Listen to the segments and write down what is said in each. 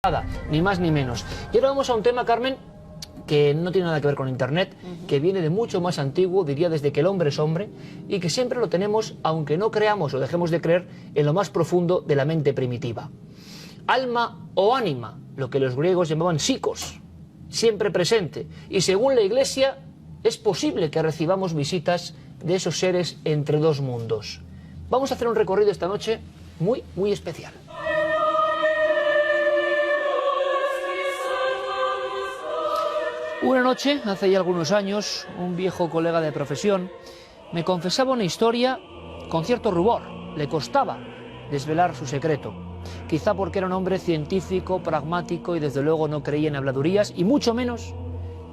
Nada, ni más ni menos. Y ahora vamos a un tema, Carmen, que no tiene nada que ver con Internet, que viene de mucho más antiguo, diría desde que el hombre es hombre, y que siempre lo tenemos, aunque no creamos o dejemos de creer, en lo más profundo de la mente primitiva. Alma o ánima, lo que los griegos llamaban psicos, siempre presente, y según la Iglesia es posible que recibamos visitas de esos seres entre dos mundos. Vamos a hacer un recorrido esta noche muy especial. Una noche, hace ya algunos años, un viejo colega de profesión me confesaba una historia con cierto rubor. Le costaba desvelar su secreto. Quizá porque era un hombre científico, pragmático y desde luego no creía en habladurías y mucho menos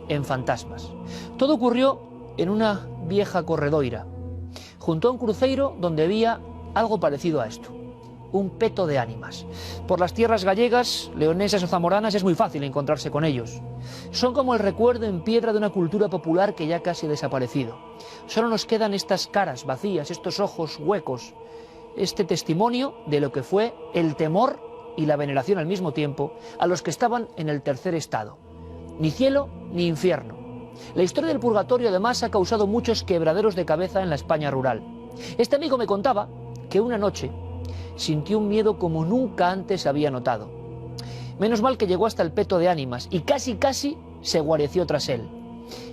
en fantasmas. Todo ocurrió en una vieja corredoira, junto a un cruceiro donde había algo parecido a esto. Un peto de ánimas. Por las tierras gallegas, leonesas o zamoranas es muy fácil encontrarse con ellos. Son como el recuerdo en piedra de una cultura popular que ya casi ha desaparecido. Solo nos quedan estas caras vacías, estos ojos huecos, este testimonio de lo que fue el temor y la veneración al mismo tiempo a los que estaban en el tercer estado. Ni cielo ni infierno. La historia del purgatorio además ha causado muchos quebraderos de cabeza en la España rural. Este amigo me contaba que una noche sintió un miedo como nunca antes había notado. Menos mal que llegó hasta el peto de ánimas y casi se guareció tras él.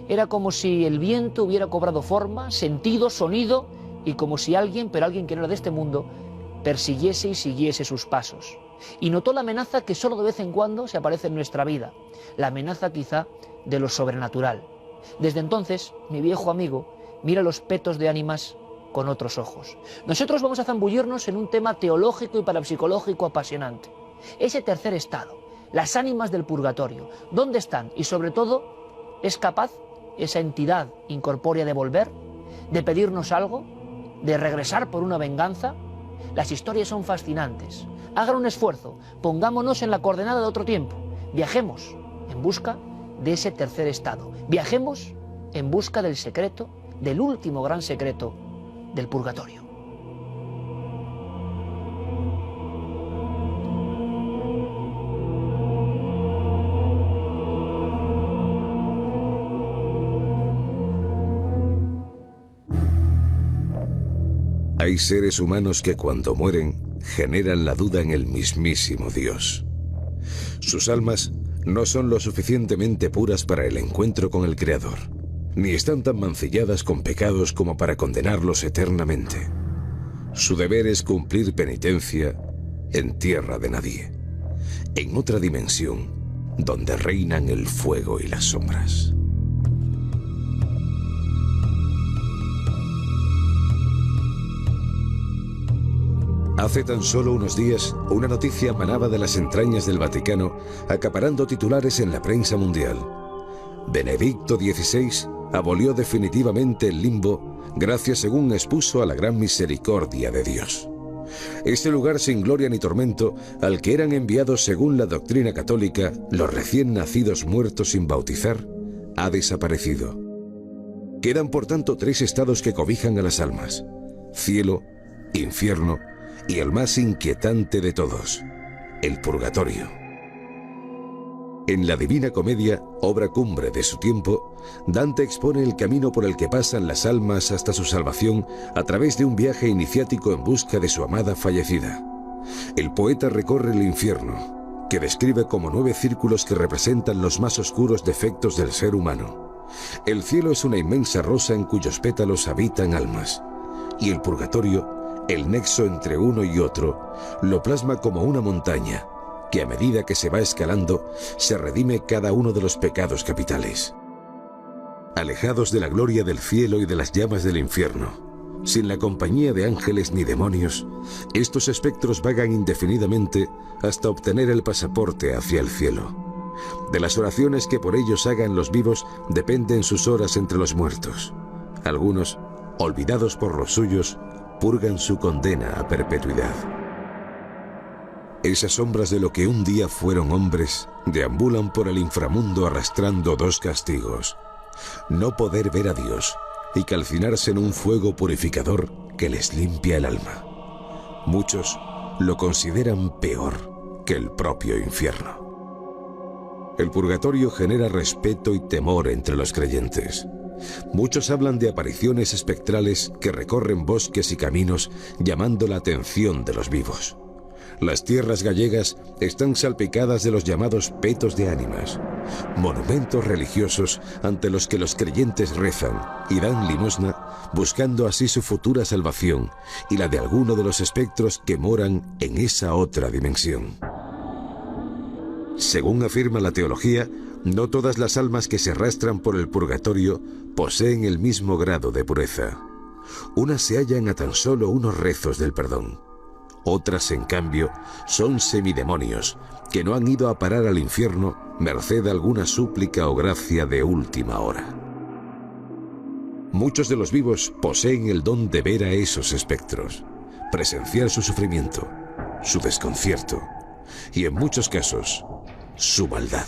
Era como si el viento hubiera cobrado forma, sentido, sonido, y como si alguien, pero alguien que no era de este mundo, persiguiese y siguiese sus pasos. Y notó la amenaza que solo de vez en cuando se aparece en nuestra vida, la amenaza quizá de lo sobrenatural. Desde entonces, mi viejo amigo mira los petos de ánimas con otros ojos. Nosotros vamos a zambullirnos en un tema teológico y parapsicológico apasionante. Ese tercer estado, las ánimas del purgatorio, ¿dónde están? Y sobre todo, ¿es capaz esa entidad incorpórea de volver? ¿De pedirnos algo? ¿De regresar por una venganza? Las historias son fascinantes. Hagan un esfuerzo, pongámonos en la coordenada de otro tiempo. Viajemos en busca de ese tercer estado. Viajemos en busca del secreto, del último gran secreto del purgatorio. Hay seres humanos que cuando mueren generan la duda en el mismísimo Dios. Sus almas no son lo suficientemente puras para el encuentro con el Creador, ni están tan mancilladas con pecados como para condenarlos eternamente. Su deber es cumplir penitencia en tierra de nadie, en otra dimensión donde reinan el fuego y las sombras. Hace tan solo unos días, una noticia manaba de las entrañas del Vaticano, acaparando titulares en la prensa mundial. Benedicto XVI abolió definitivamente el limbo, gracias, según expuso, a la gran misericordia de Dios. Este lugar sin gloria ni tormento, al que eran enviados según la doctrina católica los recién nacidos muertos sin bautizar, ha desaparecido. Quedan por tanto tres estados que cobijan a las almas: cielo, infierno y el más inquietante de todos, el purgatorio. En la Divina Comedia, obra cumbre de su tiempo, Dante expone el camino por el que pasan las almas hasta su salvación a través de un viaje iniciático en busca de su amada fallecida. El poeta recorre el infierno, que describe como 9 círculos que representan los más oscuros defectos del ser humano. El cielo es una inmensa rosa en cuyos pétalos habitan almas, y el purgatorio, el nexo entre uno y otro, lo plasma como una montaña, que a medida que se va escalando, se redime cada uno de los pecados capitales. Alejados de la gloria del cielo y de las llamas del infierno, sin la compañía de ángeles ni demonios, estos espectros vagan indefinidamente hasta obtener el pasaporte hacia el cielo. De las oraciones que por ellos hagan los vivos dependen sus horas entre los muertos. Algunos, olvidados por los suyos, purgan su condena a perpetuidad. Esas sombras de lo que un día fueron hombres deambulan por el inframundo arrastrando 2 castigos: no poder ver a Dios y calcinarse en un fuego purificador que les limpia el alma. Muchos lo consideran peor que el propio infierno. El purgatorio genera respeto y temor entre los creyentes. Muchos hablan de apariciones espectrales que recorren bosques y caminos llamando la atención de los vivos. Las tierras gallegas están salpicadas de los llamados petos de ánimas, monumentos religiosos ante los que los creyentes rezan y dan limosna, buscando así su futura salvación y la de alguno de los espectros que moran en esa otra dimensión. Según afirma la teología, no todas las almas que se arrastran por el purgatorio poseen el mismo grado de pureza. Unas se hallan a tan solo unos rezos del perdón. Otras, en cambio, son semidemonios que no han ido a parar al infierno merced a alguna súplica o gracia de última hora. Muchos de los vivos poseen el don de ver a esos espectros, presenciar su sufrimiento, su desconcierto y, en muchos casos, su maldad.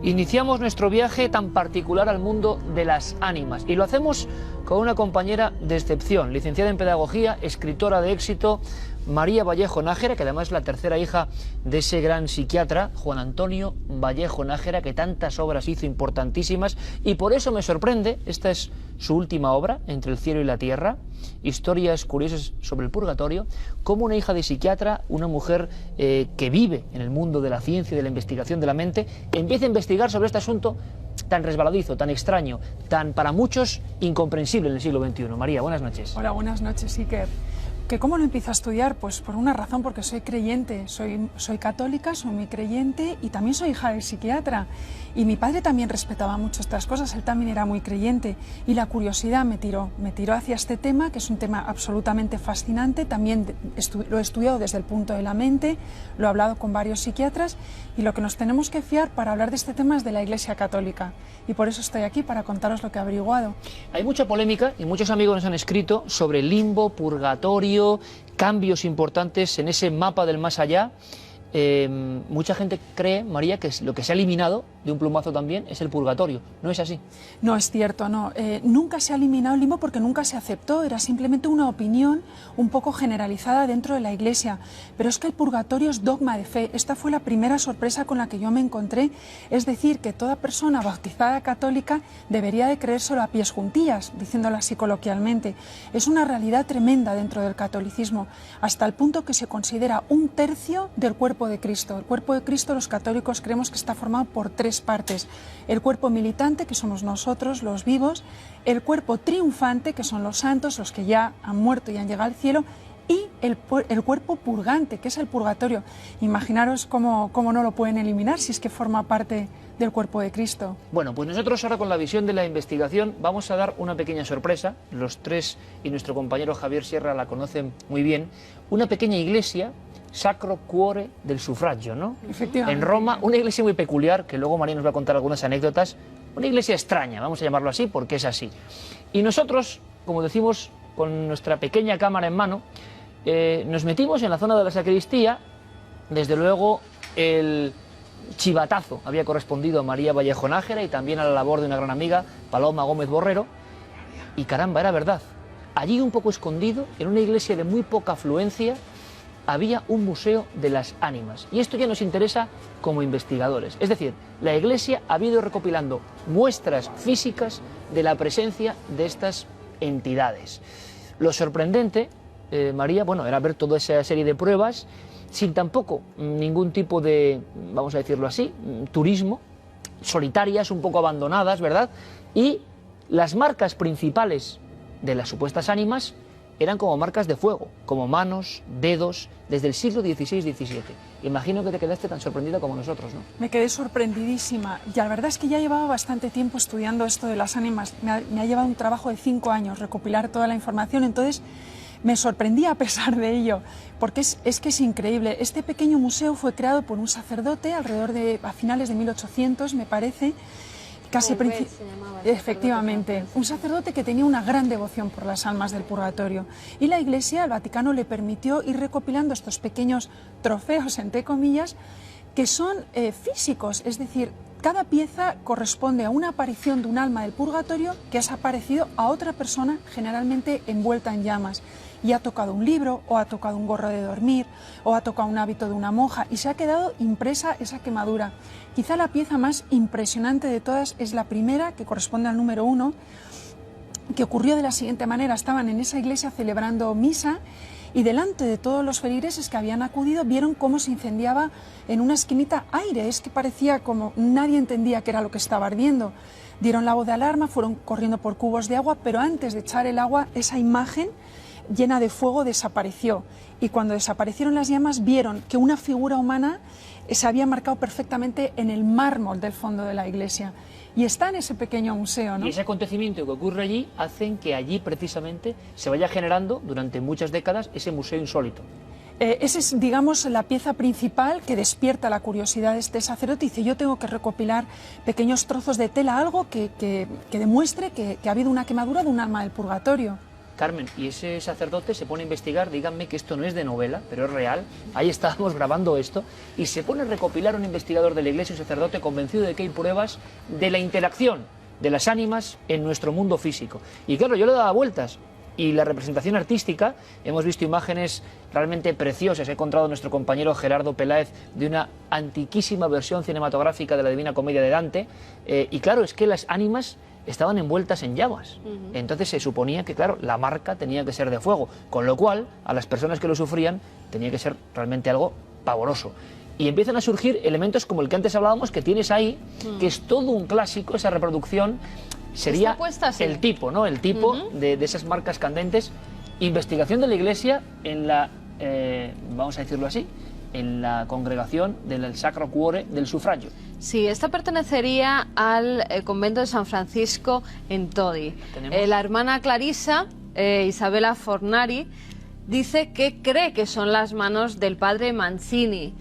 Iniciamos nuestro viaje tan particular al mundo de las ánimas y lo hacemos con una compañera de excepción, licenciada en Pedagogía, escritora de éxito, María Vallejo Nájera, que además es la tercera hija de ese gran psiquiatra, Juan Antonio Vallejo Nájera, que tantas obras hizo importantísimas, y por eso me sorprende, esta es su última obra, Entre el cielo y la tierra, historias curiosas sobre el purgatorio, como una hija de psiquiatra, una mujer que vive en el mundo de la ciencia y de la investigación de la mente, empieza a investigar sobre este asunto tan resbaladizo, tan extraño, tan para muchos incomprensible en el siglo XXI. María, buenas noches. Hola, buenas noches, Iker. ¿Que cómo lo empiezo a estudiar? Pues por una razón, porque soy creyente, soy católica, soy muy creyente y también soy hija del psiquiatra. Y mi padre también respetaba mucho estas cosas, él también era muy creyente. Y la curiosidad me tiró hacia este tema, que es un tema absolutamente fascinante. También lo he estudiado desde el punto de la mente, lo he hablado con varios psiquiatras y lo que nos tenemos que fiar para hablar de este tema es de la Iglesia Católica. Y por eso estoy aquí, para contaros lo que he averiguado. Hay mucha polémica y muchos amigos nos han escrito sobre limbo, purgatorio, cambios importantes en ese mapa del más allá. Mucha gente cree, María, que lo que se ha eliminado de un plumazo también es el purgatorio. ¿No es así? No, es cierto, no. Nunca se ha eliminado el limbo porque nunca se aceptó. Era simplemente una opinión un poco generalizada dentro de la Iglesia. Pero es que el purgatorio es dogma de fe. Esta fue la primera sorpresa con la que yo me encontré. Es decir, que toda persona bautizada católica debería de creérselo a pies juntillas, diciéndolo así coloquialmente. Es una realidad tremenda dentro del catolicismo, hasta el punto que se considera un tercio del cuerpo de Cristo. El cuerpo de Cristo, los católicos creemos que está formado por tres partes: el cuerpo militante, que somos nosotros, los vivos; el cuerpo triunfante, que son los santos, los que ya han muerto y han llegado al cielo; y el cuerpo purgante, que es el purgatorio. Imaginaros cómo no lo pueden eliminar si es que forma parte del cuerpo de Cristo. Bueno, pues nosotros ahora, con la visión de la investigación, vamos a dar una pequeña sorpresa. Los tres y nuestro compañero Javier Sierra la conocen muy bien. Una pequeña iglesia, Sacro Cuore del Sufragio, ¿no? Efectivamente. En Roma, una iglesia muy peculiar, que luego María nos va a contar algunas anécdotas. Una iglesia extraña, vamos a llamarlo así, porque es así. Y nosotros, como decimos, con nuestra pequeña cámara en mano, nos metimos en la zona de la sacristía. Desde luego, el chivatazo había correspondido a María Vallejo Nájera y también a la labor de una gran amiga, Paloma Gómez Borrero. Y caramba, era verdad. Allí, un poco escondido, en una iglesia de muy poca afluencia, había un museo de las ánimas. Y esto ya nos interesa como investigadores. Es decir, la Iglesia ha ido recopilando muestras físicas de la presencia de estas entidades. Lo sorprendente, María, bueno, era ver toda esa serie de pruebas sin tampoco ningún tipo de, vamos a decirlo así, turismo, solitarias, un poco abandonadas, ¿verdad? Y las marcas principales de las supuestas ánimas eran como marcas de fuego, como manos, dedos, desde el siglo XVI-XVII. Imagino que te quedaste tan sorprendida como nosotros, ¿no? Me quedé sorprendidísima. Y la verdad es que ya llevaba bastante tiempo estudiando esto de las ánimas. Me ha llevado un trabajo de 5 años recopilar toda la información. Entonces me sorprendí a pesar de ello, porque es que es increíble. Este pequeño museo fue creado por un sacerdote a finales de 1800, me parece. Efectivamente, un sacerdote que tenía una gran devoción por las almas del purgatorio, y la Iglesia, el Vaticano, le permitió ir recopilando estos pequeños trofeos, entre comillas, que son físicos, es decir, Cada pieza corresponde a una aparición de un alma del purgatorio que ha aparecido a otra persona, generalmente envuelta en llamas, y ha tocado un libro, o ha tocado un gorro de dormir, o ha tocado un hábito de una monja, y se ha quedado impresa esa quemadura. Quizá la pieza más impresionante de todas es la primera, que corresponde al número 1, que ocurrió de la siguiente manera. Estaban en esa iglesia celebrando misa, y delante de todos los feligreses que habían acudido vieron cómo se incendiaba en una esquinita aire. Es que parecía como nadie entendía qué era lo que estaba ardiendo. Dieron la voz de alarma, fueron corriendo por cubos de agua, pero antes de echar el agua, esa imagen llena de fuego desapareció. Y cuando desaparecieron las llamas, vieron que una figura humana se había marcado perfectamente en el mármol del fondo de la iglesia. Y está en ese pequeño museo, ¿no? Y ese acontecimiento que ocurre allí hacen que allí precisamente se vaya generando durante muchas décadas ese museo insólito. Esa es, digamos, la pieza principal que despierta la curiosidad de este sacerdote. Dice, yo tengo que recopilar pequeños trozos de tela, algo que demuestre que ha habido una quemadura de un alma del purgatorio. Carmen, y ese sacerdote se pone a investigar, díganme que esto no es de novela, pero es real, ahí estábamos grabando esto, y se pone a recopilar un investigador de la iglesia, un sacerdote convencido de que hay pruebas de la interacción de las ánimas en nuestro mundo físico. Y claro, yo le daba vueltas, y la representación artística, hemos visto imágenes realmente preciosas, he encontrado nuestro compañero Gerardo Peláez de una antiquísima versión cinematográfica de la Divina Comedia de Dante, y claro, es que las ánimas estaban envueltas en llamas. Entonces se suponía que, claro, la marca tenía que ser de fuego, con lo cual a las personas que lo sufrían tenía que ser realmente algo pavoroso. Y empiezan a surgir elementos como el que antes hablábamos, que tienes ahí, que es todo un clásico, esa reproducción sería el tipo, ¿no? El tipo de esas marcas candentes. Investigación de la Iglesia en la, vamos a decirlo así, en la congregación del Sacro Cuore del Sufragio. Sí, esta pertenecería al convento de San Francisco en Todi. La hermana Clarisa, Isabella Fornari, dice que cree que son las manos del padre Mancini.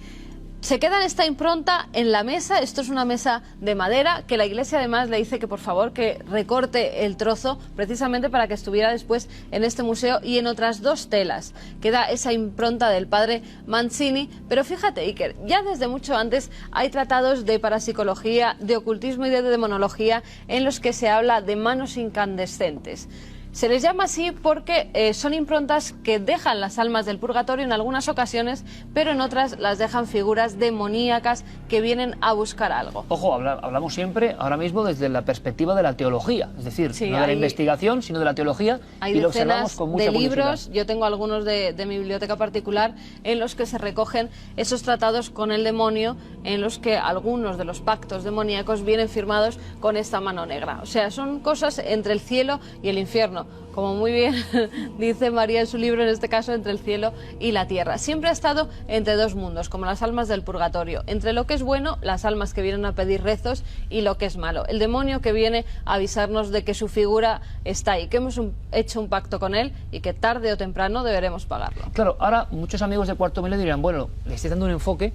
Se queda en esta impronta en la mesa. Esto es una mesa de madera que la iglesia además le dice que por favor que recorte el trozo precisamente para que estuviera después en este museo, y en otras dos telas queda esa impronta del padre Mancini. Pero fíjate, Iker, ya desde mucho antes hay tratados de parapsicología, de ocultismo y de demonología en los que se habla de manos incandescentes. Se les llama así porque son improntas que dejan las almas del purgatorio en algunas ocasiones, pero en otras las dejan figuras demoníacas que vienen a buscar algo. Ojo, hablamos siempre, ahora mismo, desde la perspectiva de la teología, es decir, sí, no de la investigación, sino de la teología, y lo observamos con mucha curiosidad. Libros, yo tengo algunos de mi biblioteca particular, en los que se recogen esos tratados con el demonio, en los que algunos de los pactos demoníacos vienen firmados con esta mano negra. O sea, son cosas entre el cielo y el infierno, como muy bien dice María en su libro, en este caso entre el cielo y la tierra. Siempre ha estado entre dos mundos, como las almas del purgatorio, entre lo que es bueno, las almas que vienen a pedir rezos, y lo que es malo, el demonio que viene a avisarnos de que su figura está ahí, que hemos hecho un pacto con él y que tarde o temprano deberemos pagarlo. Claro, ahora muchos amigos de Cuarto Milenio dirán, bueno, le estoy dando un enfoque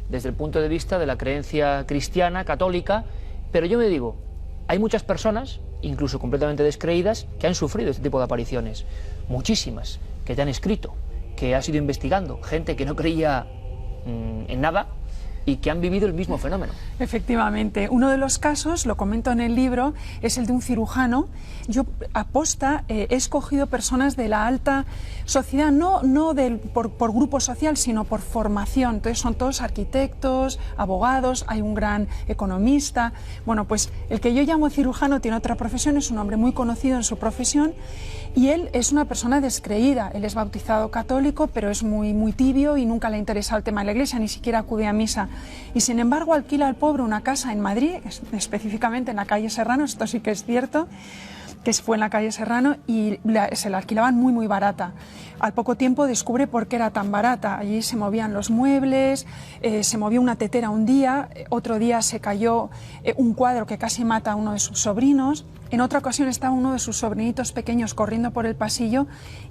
desde el punto de vista de la creencia cristiana, católica, pero yo me digo, hay muchas personas, incluso completamente descreídas, que han sufrido este tipo de apariciones. Muchísimas, que te han escrito, que has ido investigando, gente que no creía en nada y que han vivido el mismo fenómeno. Efectivamente. Uno de los casos, lo comento en el libro, es el de un cirujano. Yo aposta he escogido personas de la alta sociedad, no por grupo social, sino por formación. Entonces son todos arquitectos, abogados, hay un gran economista. Bueno, pues el que yo llamo cirujano tiene otra profesión, es un hombre muy conocido en su profesión, y él es una persona descreída. Él es bautizado católico, pero es muy tibio y nunca le ha interesado el tema de la iglesia, ni siquiera acude a misa. Y sin embargo alquila al pobre una casa en Madrid, específicamente en la calle Serrano, esto sí que es cierto, que fue en la calle Serrano, y se la alquilaban muy barata. Al poco tiempo descubre por qué era tan barata. Allí se movían los muebles, se movió una tetera un día, otro día se cayó un cuadro que casi mata a uno de sus sobrinos. En otra ocasión estaba uno de sus sobrinitos pequeños corriendo por el pasillo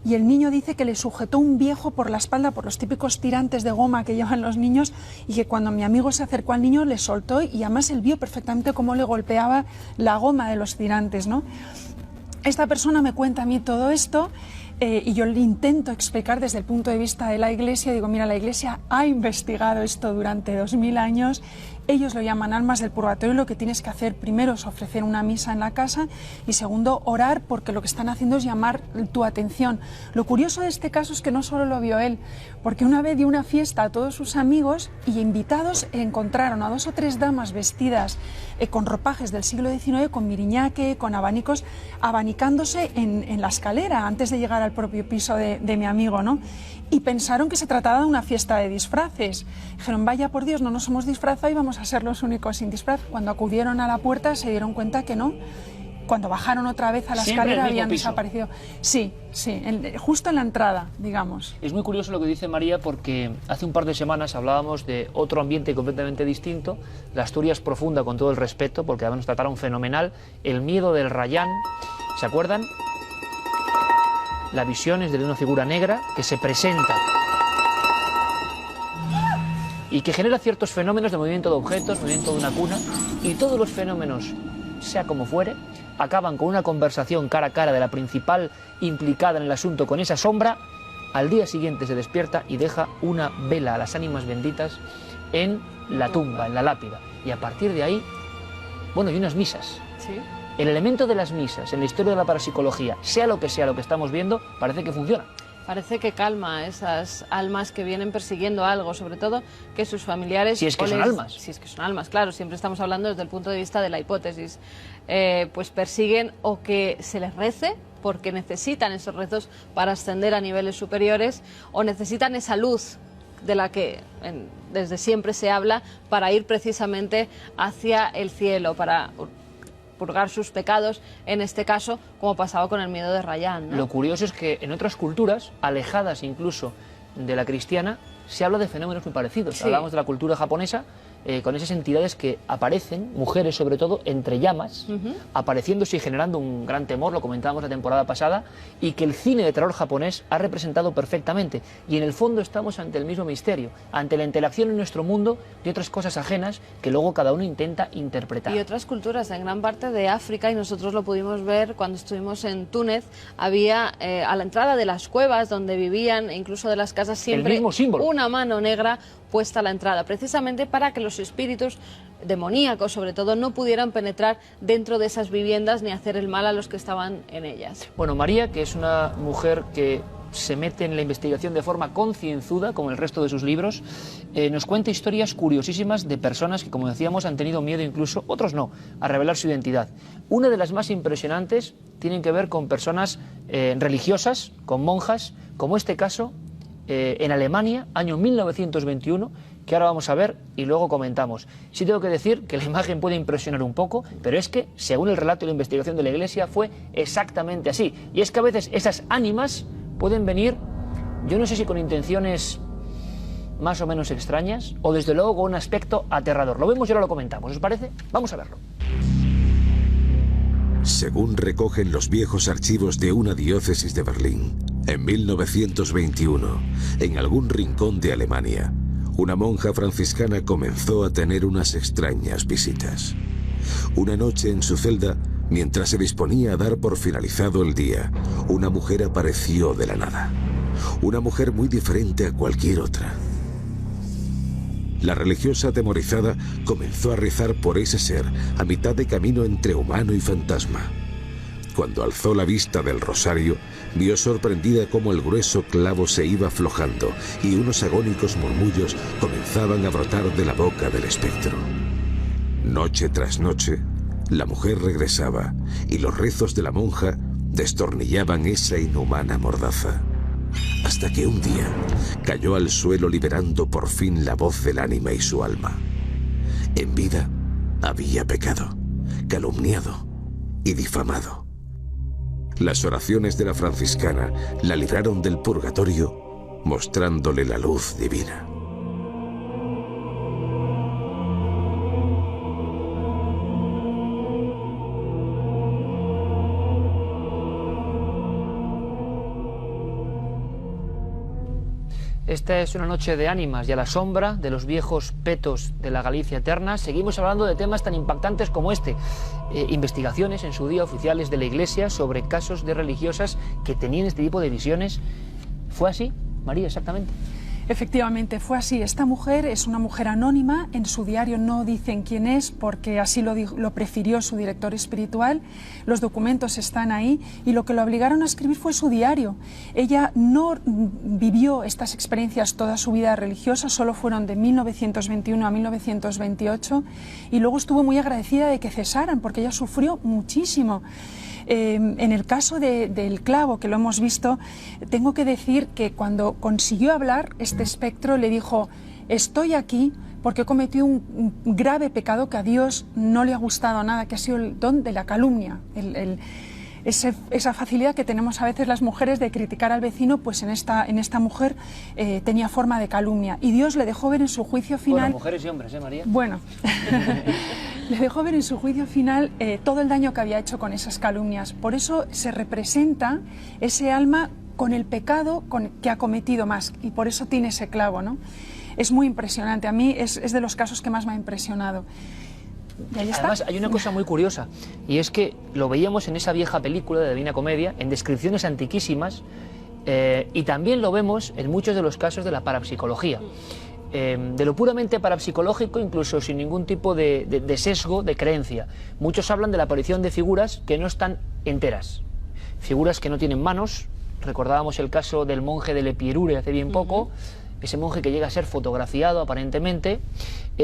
y el niño dice que le sujetó un viejo por la espalda, por los típicos tirantes de goma que llevan los niños, y que cuando mi amigo se acercó al niño le soltó, y además él vio perfectamente cómo le golpeaba la goma de los tirantes, ¿no? Esta persona me cuenta a mí todo esto, y yo le intento explicar desde el punto de vista de la Iglesia. Digo, mira, la Iglesia ha investigado esto durante 2000 años Ellos lo llaman almas del purgatorio. Lo que tienes que hacer primero es ofrecer una misa en la casa y segundo orar, porque lo que están haciendo es llamar tu atención. Lo curioso de este caso es que no solo lo vio él, porque una vez dio una fiesta a todos sus amigos y invitados encontraron a 2 o 3 damas vestidas con ropajes del siglo XIX, con miriñaque, con abanicos, abanicándose en la escalera antes de llegar al propio piso de mi amigo, ¿no? Y pensaron que se trataba de una fiesta de disfraces. Dijeron, vaya por Dios, no nos hemos disfrazado y vamos a ser los únicos sin disfraz. Cuando acudieron a la puerta se dieron cuenta que no. Cuando bajaron otra vez a la escalera habían desaparecido. Sí, sí, justo en la entrada, digamos. Es muy curioso lo que dice María, porque hace un par de semanas hablábamos de otro ambiente completamente distinto, la Asturias profunda, con todo el respeto, porque además nos trataron fenomenal, el miedo del Rayán. ¿Se acuerdan? La visión es de una figura negra que se presenta y que genera ciertos fenómenos de movimiento de objetos, movimiento de una cuna, y todos los fenómenos, sea como fuere, acaban con una conversación cara a cara de la principal implicada en el asunto con esa sombra. Al día siguiente se despierta y deja una vela a las ánimas benditas en la tumba, en la lápida, y a partir de ahí, bueno, y unas misas. Sí. El elemento de las misas en la historia de la parapsicología, sea lo que estamos viendo, parece que funciona. Parece que calma a esas almas que vienen persiguiendo algo, sobre todo que sus familiares... Si es que son almas. Si es que son almas, claro, siempre estamos hablando desde el punto de vista de la hipótesis. Pues persiguen o que se les rece, porque necesitan esos rezos para ascender a niveles superiores, o necesitan esa luz de la que desde siempre se habla para ir precisamente hacia el cielo, para purgar sus pecados, en este caso, como pasaba con el miedo de Rayán, ¿no? Lo curioso es que en otras culturas, alejadas incluso de la cristiana, se habla de fenómenos muy parecidos. Sí. Hablamos de la cultura japonesa, con esas entidades que aparecen, mujeres sobre todo, entre llamas, apareciéndose y generando un gran temor, lo comentábamos la temporada pasada, y que el cine de terror japonés ha representado perfectamente. Y en el fondo estamos ante el mismo misterio, ante la interacción en nuestro mundo de otras cosas ajenas que luego cada uno intenta interpretar. Y otras culturas, en gran parte de África, y nosotros lo pudimos ver cuando estuvimos en Túnez, había a la entrada de las cuevas donde vivían, incluso de las casas, siempre el mismo símbolo, una mano negra puesta a la entrada, precisamente para que los espíritus demoníacos, sobre todo, no pudieran penetrar dentro de esas viviendas ni hacer el mal a los que estaban en ellas. Bueno, María, que es una mujer que se mete en la investigación de forma concienzuda, como el resto de sus libros, nos cuenta historias curiosísimas de personas que, como decíamos, han tenido miedo incluso, otros no, a revelar su identidad. Una de las más impresionantes tienen que ver con personas religiosas, con monjas, como este caso en Alemania, año 1921, que ahora vamos a ver y luego comentamos. Sí tengo que decir que la imagen puede impresionar un poco, pero es que, según el relato y la investigación de la Iglesia, fue exactamente así. Y es que a veces esas ánimas pueden venir, yo no sé si con intenciones más o menos extrañas, o desde luego con un aspecto aterrador. Lo vemos y ahora lo comentamos. ¿Os parece? Vamos a verlo. Según recogen los viejos archivos de una diócesis de Berlín, en 1921, en algún rincón de Alemania, una monja franciscana comenzó a tener unas extrañas visitas. Una noche en su celda, mientras se disponía a dar por finalizado el día, una mujer apareció de la nada. Una mujer muy diferente a cualquier otra. La religiosa, atemorizada, comenzó a rezar por ese ser a mitad de camino entre humano y fantasma. Cuando alzó la vista del rosario, vio sorprendida cómo el grueso clavo se iba aflojando y unos agónicos murmullos comenzaban a brotar de la boca del espectro. Noche tras noche, la mujer regresaba y los rezos de la monja destornillaban esa inhumana mordaza. Hasta que un día cayó al suelo liberando por fin la voz del ánima y su alma. En vida había pecado, calumniado y difamado. Las oraciones de la franciscana la libraron del purgatorio, mostrándole la luz divina. Esta es una noche de ánimas y a la sombra de los viejos petos de la Galicia eterna seguimos hablando de temas tan impactantes como este. Investigaciones en su día oficiales de la Iglesia sobre casos de religiosas que tenían este tipo de visiones. ¿Fue así, María, exactamente? Efectivamente, fue así. Esta mujer es una mujer anónima, en su diario no dicen quién es porque así lo prefirió su director espiritual, los documentos están ahí y lo que lo obligaron a escribir fue su diario. Ella no vivió estas experiencias toda su vida religiosa, solo fueron de 1921 a 1928 y luego estuvo muy agradecida de que cesaran porque ella sufrió muchísimo. En el caso del clavo, que lo hemos visto, tengo que decir que cuando consiguió hablar, este espectro le dijo: estoy aquí porque he cometido un grave pecado que a Dios no le ha gustado nada, que ha sido el don de la calumnia, esa facilidad que tenemos a veces las mujeres de criticar al vecino, pues en esta mujer tenía forma de calumnia. Y Dios le dejó ver en su juicio final... Bueno, mujeres y hombres, María? Bueno, le dejó ver en su juicio final todo el daño que había hecho con esas calumnias. Por eso se representa ese alma con el pecado que ha cometido más, y por eso tiene ese clavo, ¿no? Es muy impresionante. A mí es de los casos que más me ha impresionado. Además, hay una cosa muy curiosa, y es que lo veíamos en esa vieja película de Divina Comedia, en descripciones antiquísimas, y también lo vemos en muchos de los casos de la parapsicología. De lo puramente parapsicológico, incluso sin ningún tipo de sesgo de creencia. Muchos hablan de la aparición de figuras que no están enteras, figuras que no tienen manos. Recordábamos el caso del monje de Lepierure hace bien poco, ese monje que llega a ser fotografiado aparentemente.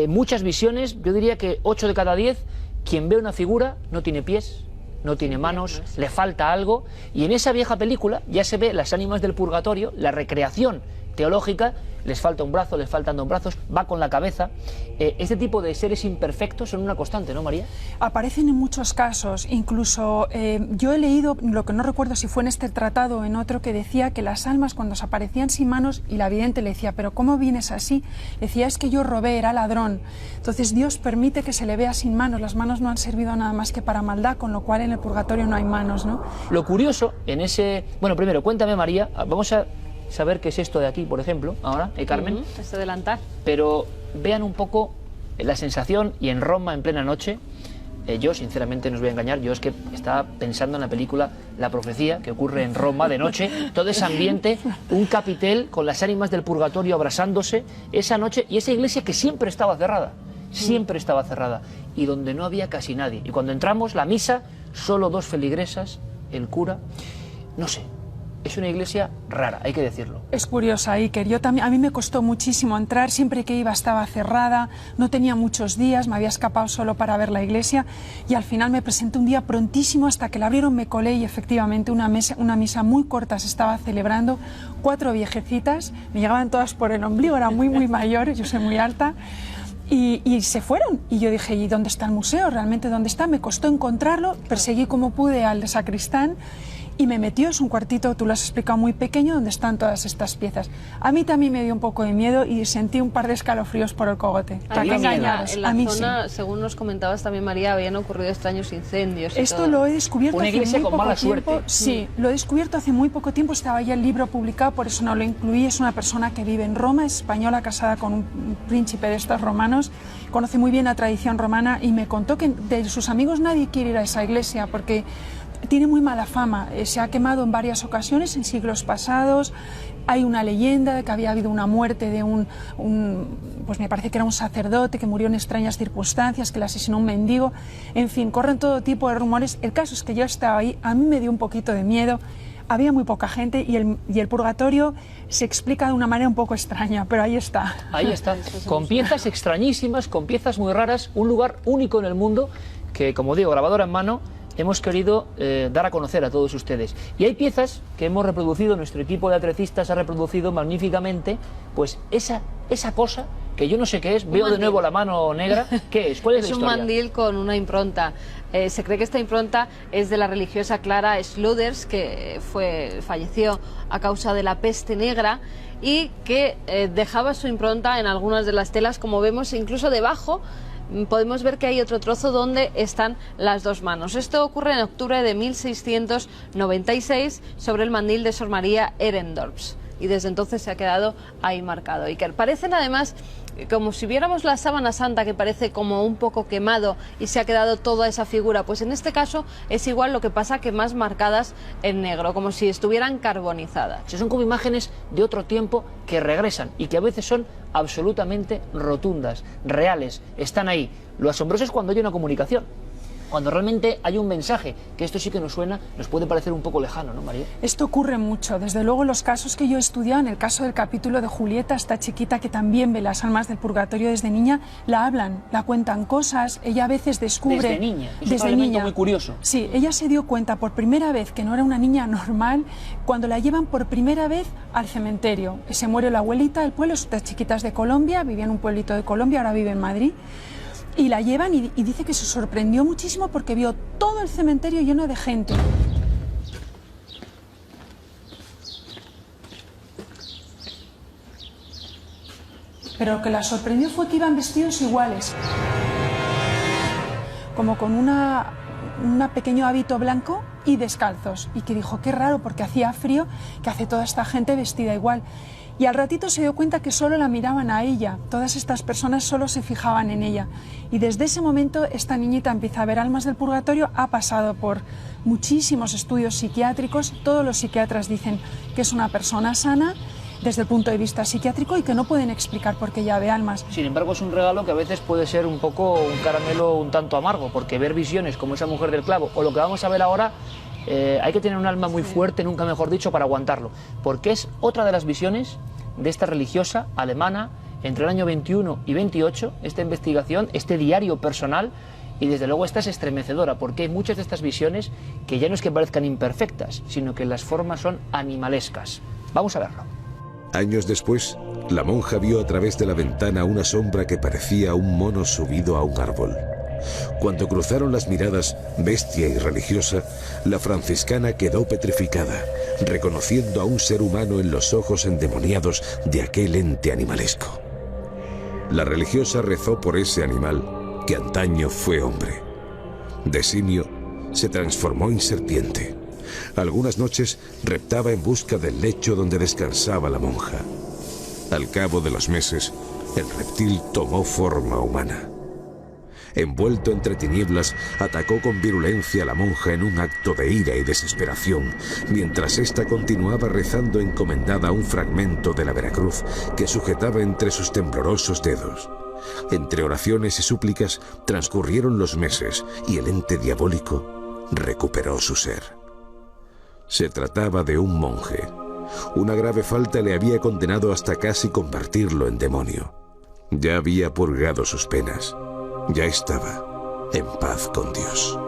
Muchas visiones, yo diría que 8 de cada 10, quien ve una figura no tiene pies, no tiene manos, le falta algo, y en esa vieja película ya se ve las ánimas del purgatorio, la recreación teológica, les falta un brazo, les faltan 2 brazos, va con la cabeza. Este tipo de seres imperfectos son una constante, ¿no, María? Aparecen en muchos casos, incluso yo he leído, lo que no recuerdo si fue en este tratado o en otro, que decía que las almas cuando se aparecían sin manos, y la vidente le decía: ¿pero cómo vienes así? Decía: es que yo robé, era ladrón. Entonces Dios permite que se le vea sin manos, las manos no han servido nada más que para maldad, con lo cual en el purgatorio no hay manos, ¿no? Lo curioso en ese... Bueno, primero, cuéntame, María, vamos a saber qué es esto de aquí, por ejemplo, ahora, Carmen. Este delantal. Pero vean un poco la sensación, y en Roma en plena noche, yo sinceramente no os voy a engañar, yo es que estaba pensando en la película La Profecía, que ocurre en Roma de noche, todo ese ambiente, un capitel con las ánimas del purgatorio abrasándose esa noche, y esa iglesia que siempre estaba cerrada, y donde no había casi nadie. Y cuando entramos, la misa, solo 2 feligresas, el cura, no sé. Es una iglesia rara, hay que decirlo. Es curiosa, Iker. A mí me costó muchísimo entrar, siempre que iba estaba cerrada, no tenía muchos días, me había escapado solo para ver la iglesia, y al final me presenté un día prontísimo, hasta que la abrieron me colé, y efectivamente una misa muy corta se estaba celebrando, 4 viejecitas, me llegaban todas por el ombligo, eran muy mayores, yo soy muy alta, y se fueron. Y yo dije: ¿y dónde está el museo? ¿Realmente dónde está? Me costó encontrarlo, perseguí como pude al sacristán, y me metió, es un cuartito, tú lo has explicado, muy pequeño, donde están todas estas piezas. A mí también me dio un poco de miedo y sentí un par de escalofríos por el cogote. En la zona, sí, según nos comentabas también, María, habían ocurrido extraños incendios. Esto lo he descubierto hace muy poco tiempo. Suerte. Sí, lo he descubierto hace muy poco tiempo, estaba ya el libro publicado, por eso no lo incluí. Es una persona que vive en Roma, es española, casada con un príncipe de estos romanos, conoce muy bien la tradición romana, y me contó que de sus amigos nadie quiere ir a esa iglesia porque tiene muy mala fama, se ha quemado en varias ocasiones en siglos pasados. Hay una leyenda de que había habido una muerte de pues me parece que era un sacerdote que murió en extrañas circunstancias, que le asesinó un mendigo. En fin, corren todo tipo de rumores. El caso es que yo estaba ahí, a mí me dio un poquito de miedo, había muy poca gente, y el purgatorio se explica de una manera un poco extraña, pero ahí está. Ahí está, con piezas extrañísimas, con piezas muy raras, un lugar único en el mundo que, como digo, grabadora en mano, hemos querido dar a conocer a todos ustedes. Y hay piezas que hemos reproducido, nuestro equipo de atrecistas ha reproducido magníficamente, pues esa cosa que yo no sé qué es, veo de nuevo la mano negra. ¿Qué es? ¿Cuál es la historia? Es un mandil con una impronta. Se cree que esta impronta es de la religiosa Clara Sluders, que falleció a causa de la peste negra, y que dejaba su impronta en algunas de las telas, como vemos, incluso debajo. Podemos ver que hay otro trozo donde están las 2 manos. Esto ocurre en octubre de 1696 sobre el mandil de Sor María Herendorps. y desde entonces se ha quedado ahí marcado. Y que parecen además como si viéramos la sábana santa, que parece como un poco quemado y se ha quedado toda esa figura, pues en este caso es igual, lo que pasa que más marcadas en negro, como si estuvieran carbonizadas. Son como imágenes de otro tiempo que regresan y que a veces son absolutamente rotundas, reales, están ahí. Lo asombroso es cuando hay una comunicación, cuando realmente hay un mensaje, que esto sí que nos suena, nos puede parecer un poco lejano, ¿no, María? Esto ocurre mucho. Desde luego, los casos que yo he estudiado, en el caso del capítulo de Julieta, esta chiquita que también ve las almas del purgatorio desde niña, la hablan, la cuentan cosas, ella a veces descubre... Desde niña, es un elemento muy curioso. Sí, ella se dio cuenta por primera vez que no era una niña normal cuando la llevan por primera vez al cementerio. Se muere la abuelita del pueblo, estas chiquitas de Colombia, vivía en un pueblito de Colombia, ahora vive en Madrid. Y la llevan y dice que se sorprendió muchísimo porque vio todo el cementerio lleno de gente. Pero lo que la sorprendió fue que iban vestidos iguales, como con un pequeño hábito blanco y descalzos. Y que dijo, qué raro, porque hacía frío, que hace toda esta gente vestida igual. Y al ratito se dio cuenta que solo la miraban a ella, todas estas personas solo se fijaban en ella. Y desde ese momento esta niñita empieza a ver almas del purgatorio, ha pasado por muchísimos estudios psiquiátricos, todos los psiquiatras dicen que es una persona sana desde el punto de vista psiquiátrico y que no pueden explicar por qué ella ve almas. Sin embargo, es un regalo que a veces puede ser un poco un caramelo un tanto amargo, porque ver visiones como esa mujer del clavo o lo que vamos a ver ahora, hay que tener un alma muy fuerte, nunca mejor dicho, para aguantarlo, porque es otra de las visiones de esta religiosa alemana entre el año 21 y 28, esta investigación, este diario personal, y desde luego esta es estremecedora, porque hay muchas de estas visiones que ya no es que parezcan imperfectas, sino que las formas son animalescas. Vamos a verlo. Años después, la monja vio a través de la ventana una sombra que parecía un mono subido a un árbol. Cuando cruzaron las miradas, bestia y religiosa, la franciscana quedó petrificada, reconociendo a un ser humano en los ojos endemoniados de aquel ente animalesco. La religiosa rezó por ese animal, que antaño fue hombre. De simio, se transformó en serpiente. Algunas noches reptaba en busca del lecho donde descansaba la monja. Al cabo de los meses, el reptil tomó forma humana. Envuelto entre tinieblas, atacó con virulencia a la monja en un acto de ira y desesperación, mientras ésta continuaba rezando encomendada a un fragmento de la Veracruz que sujetaba entre sus temblorosos dedos. Entre oraciones y súplicas transcurrieron los meses y el ente diabólico recuperó su ser. Se trataba de un monje. Una grave falta le había condenado hasta casi convertirlo en demonio. Ya había purgado sus penas. Ya estaba en paz con Dios.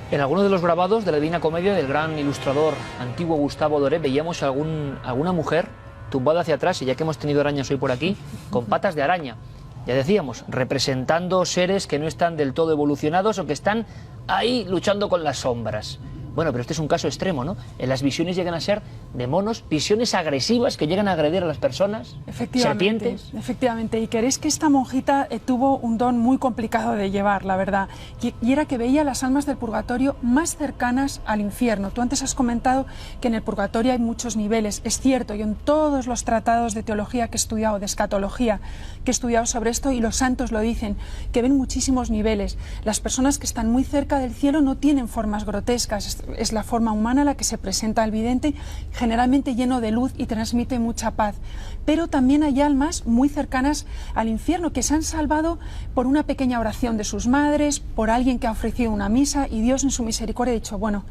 En algunos de los grabados de la Divina Comedia del gran ilustrador antiguo Gustavo Doré veíamos alguna mujer tumbada hacia atrás, y ya que hemos tenido arañas hoy por aquí, con patas de araña. Ya decíamos, representando seres que no están del todo evolucionados o que están ahí luchando con las sombras. Bueno, pero este es un caso extremo, ¿no? En las visiones llegan a ser de monos, visiones agresivas que llegan a agredir a las personas, serpientes. Efectivamente, y queréis que esta monjita tuvo un don muy complicado de llevar, la verdad, y era que veía las almas del purgatorio más cercanas al infierno. Tú antes has comentado que en el purgatorio hay muchos niveles, es cierto, y en todos los tratados de teología que he estudiado, de escatología, que he estudiado sobre esto, y los santos lo dicen, que ven muchísimos niveles. Las personas que están muy cerca del cielo no tienen formas grotescas, es la forma humana la que se presenta al vidente, generalmente lleno de luz y transmite mucha paz. Pero también hay almas muy cercanas al infierno que se han salvado por una pequeña oración de sus madres, por alguien que ha ofrecido una misa, y Dios en su misericordia ha dicho, bueno,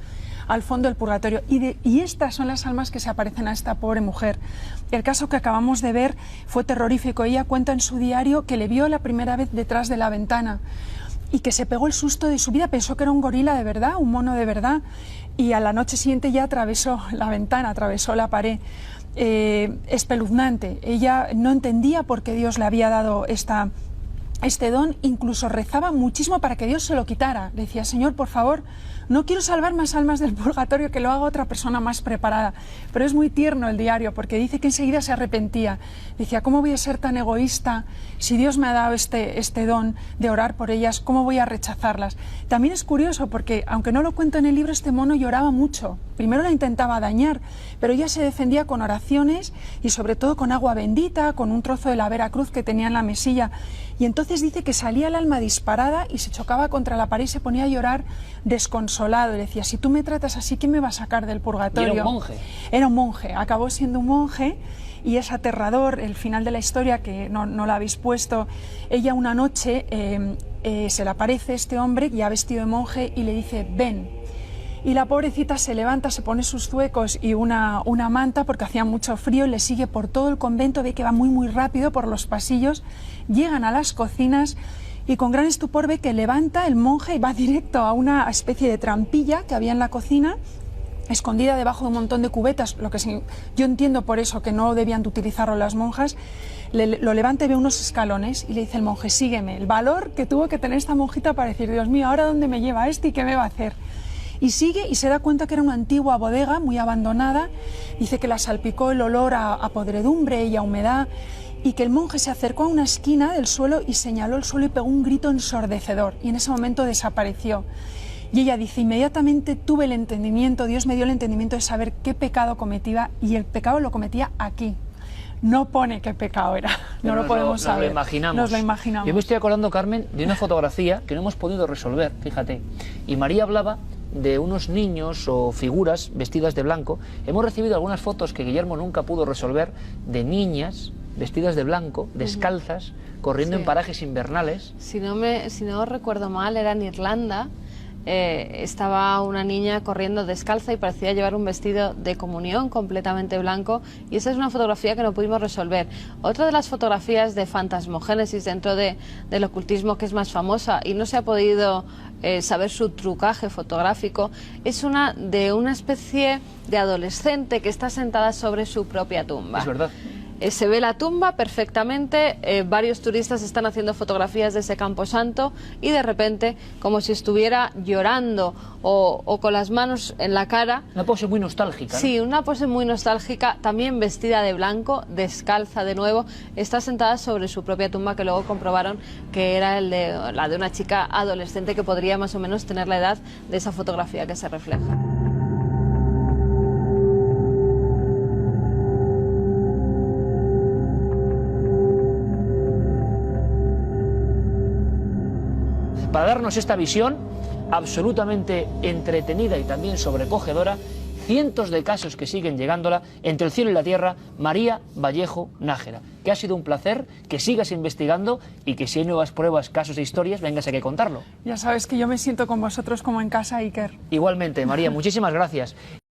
al fondo del purgatorio. Y estas son las almas que se aparecen a esta pobre mujer. El caso que acabamos de ver fue terrorífico. Ella cuenta en su diario que le vio la primera vez detrás de la ventana y que se pegó el susto de su vida, pensó que era un gorila de verdad, un mono de verdad, y a la noche siguiente ya atravesó la ventana, atravesó la pared. Espeluznante. Ella no entendía por qué Dios le había dado esta este don incluso rezaba muchísimo para que Dios se lo quitara. Le decía, Señor, por favor, no quiero salvar más almas del purgatorio, que lo haga otra persona más preparada. Pero es muy tierno el diario, porque dice que enseguida se arrepentía. Decía, ¿cómo voy a ser tan egoísta? Si Dios me ha dado este don de orar por ellas, ¿cómo voy a rechazarlas? También es curioso, porque aunque no lo cuento en el libro, este mono lloraba mucho. Primero la intentaba dañar, pero ella se defendía con oraciones y sobre todo con agua bendita, con un trozo de la Veracruz que tenía en la mesilla. Y entonces dice que salía el alma disparada y se chocaba contra la pared y se ponía a llorar desconsolado. Y decía, si tú me tratas así, ¿quién me va a sacar del purgatorio? ¿Y era un monje? Era un monje, acabó siendo un monje. Y es aterrador el final de la historia, que no la habéis puesto. Ella una noche se le aparece este hombre ya vestido de monje y le dice, ven. Y la pobrecita se levanta, se pone sus zuecos y una manta porque hacía mucho frío y le sigue por todo el convento, ve que va muy rápido por los pasillos, llegan a las cocinas y con gran estupor ve que levanta el monje y va directo a una especie de trampilla que había en la cocina, escondida debajo de un montón de cubetas, lo que yo entiendo por eso que no debían de utilizarlo las monjas. Lo levanta y ve unos escalones y le dice el monje, sígueme. El valor que tuvo que tener esta monjita para decir, Dios mío, ¿ahora dónde me lleva este y qué me va a hacer? Y sigue y se da cuenta que era una antigua bodega muy abandonada. Dice que la salpicó el olor a podredumbre y a humedad, y que el monje se acercó a una esquina del suelo y señaló el suelo y pegó un grito ensordecedor, y en ese momento desapareció. Y ella dice, inmediatamente tuve el entendimiento, Dios me dio el entendimiento de saber qué pecado cometía, y el pecado lo cometía aquí. No pone qué pecado era, no lo podemos saber. Nos lo imaginamos. Yo me estoy acordando, Carmen, de una fotografía que no hemos podido resolver, fíjate. Y María hablaba de unos niños o figuras vestidas de blanco. Hemos recibido algunas fotos que Guillermo nunca pudo resolver, de niñas vestidas de blanco, descalzas, corriendo en parajes invernales. Si no recuerdo mal, era en Irlanda. Estaba una niña corriendo descalza y parecía llevar un vestido de comunión completamente blanco, y esa es una fotografía que no pudimos resolver. Otra de las fotografías de fantasmogénesis dentro del ocultismo, que es más famosa y no se ha podido saber su trucaje fotográfico, es una de una especie de adolescente que está sentada sobre su propia tumba. Es verdad. Se ve la tumba perfectamente, varios turistas están haciendo fotografías de ese camposanto y de repente, como si estuviera llorando o con las manos en la cara. Una pose muy nostálgica, ¿no? Sí, una pose muy nostálgica, también vestida de blanco, descalza de nuevo, está sentada sobre su propia tumba, que luego comprobaron que era la de una chica adolescente que podría más o menos tener la edad de esa fotografía que se refleja. Para darnos esta visión absolutamente entretenida y también sobrecogedora, cientos de casos que siguen llegándola entre el cielo y la tierra, María Vallejo Nájera. Que ha sido un placer, que sigas investigando y que si hay nuevas pruebas, casos e historias, vengas aquí a contarlo. Ya sabes que yo me siento con vosotros como en casa, Iker. Igualmente, María, muchísimas gracias.